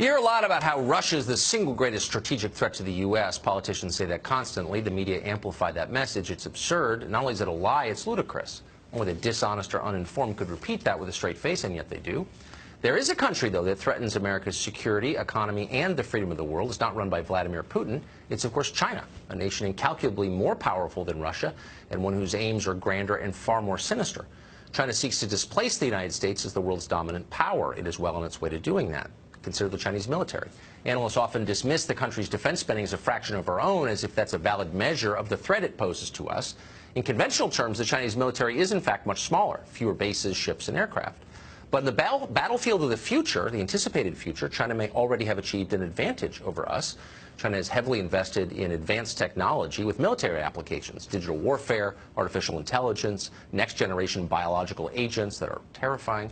You hear a lot about how Russia is the single greatest strategic threat to the U.S. Politicians say that constantly. The media amplify that message. It's absurd. Not only is it a lie, it's ludicrous. Only the dishonest or uninformed could repeat that with a straight face, and yet they do. There is a country, though, that threatens America's security, economy, and the freedom of the world. It's not run by Vladimir Putin. It's, of course, China, a nation incalculably more powerful than Russia, and one whose aims are grander and far more sinister. China seeks to displace the United States as the world's dominant power. It is well on its way to doing that. Consider the Chinese military. Analysts often dismiss the country's defense spending as a fraction of our own, as if that's a valid measure of the threat it poses to us. In conventional terms, the Chinese military is, in fact, much smaller, fewer bases, ships, and aircraft. But in the battlefield of the future, the anticipated future, China may already have achieved an advantage over us. China is heavily invested in advanced technology with military applications, digital warfare, artificial intelligence, next-generation biological agents that are terrifying.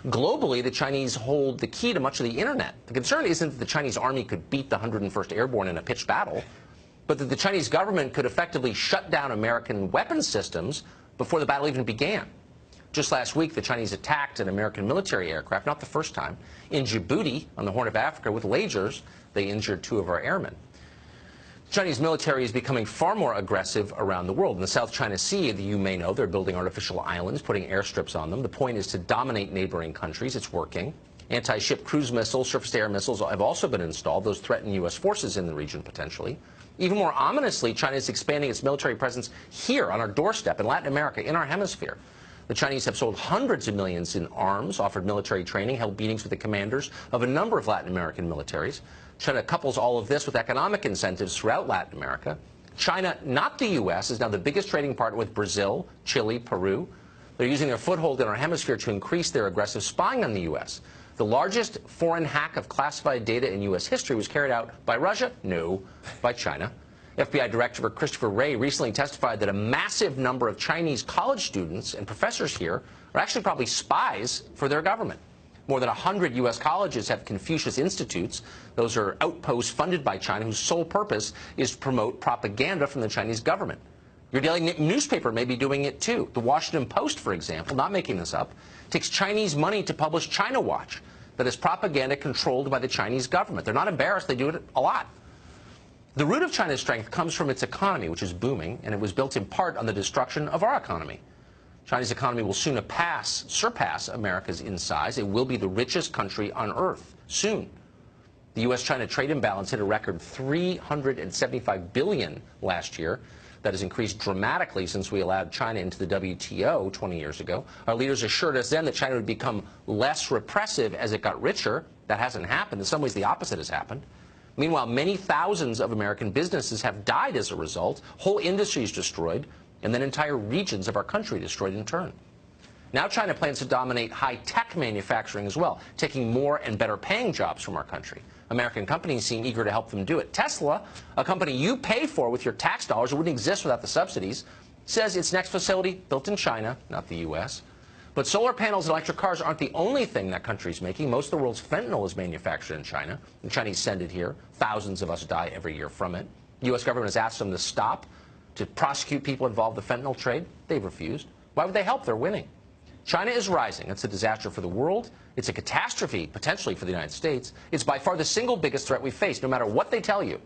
Globally, the Chinese hold the key to much of the internet. The concern isn't that the Chinese army could beat the 101st Airborne in a pitched battle, but that the Chinese government could effectively shut down American weapons systems before the battle even began. Just last week, the Chinese attacked an American military aircraft, not the first time, in Djibouti on the Horn of Africa with lasers. They injured 2 of our airmen. The Chinese military is becoming far more aggressive around the world. In the South China Sea, you may know, they're building artificial islands, putting airstrips on them. The point is to dominate neighboring countries. It's working. Anti-ship cruise missiles, surface-to-air missiles have also been installed. Those threaten U.S. forces in the region, potentially. Even more ominously, China is expanding its military presence here on our doorstep in Latin America, in our hemisphere. The Chinese have sold hundreds of millions in arms, offered military training, held meetings with the commanders of a number of Latin American militaries. China couples all of this with economic incentives throughout Latin America. China, not the U.S., is now the biggest trading partner with Brazil, Chile, Peru. They're using their foothold in our hemisphere to increase their aggressive spying on the U.S. The largest foreign hack of classified data in U.S. history was carried out by Russia? No, by China. FBI Director Christopher Wray recently testified that a massive number of Chinese college students and professors here are actually probably spies for their government. More than 100 U.S. colleges have Confucius Institutes. Those are outposts funded by China whose sole purpose is to promote propaganda from the Chinese government. Your daily newspaper may be doing it too. The Washington Post, for example, not making this up, takes Chinese money to publish China Watch, that is propaganda controlled by the Chinese government. They're not embarrassed. They do it a lot. The root of China's strength comes from its economy, which is booming, and it was built in part on the destruction of our economy. China's economy will soon surpass America's in size. It will be the richest country on Earth soon. The U.S.-China trade imbalance hit a record $375 billion last year. That has increased dramatically since we allowed China into the WTO 20 years ago. Our leaders assured us then that China would become less repressive as it got richer. That hasn't happened. In some ways, the opposite has happened. Meanwhile, many thousands of American businesses have died as a result, whole industries destroyed, and then entire regions of our country destroyed in turn. Now China plans to dominate high-tech manufacturing as well, taking more and better-paying jobs from our country. American companies seem eager to help them do it. Tesla, a company you pay for with your tax dollars, it wouldn't exist without the subsidies, says its next facility built in China, not the U.S. But solar panels and electric cars aren't the only thing that country's making. Most of the world's fentanyl is manufactured in China. The Chinese send it here. Thousands of us die every year from it. The U.S. government has asked them to stop, to prosecute people involved in the fentanyl trade. They've refused. Why would they help? They're winning. China is rising. It's a disaster for the world. It's a catastrophe, potentially, for the United States. It's by far the single biggest threat we face, no matter what they tell you.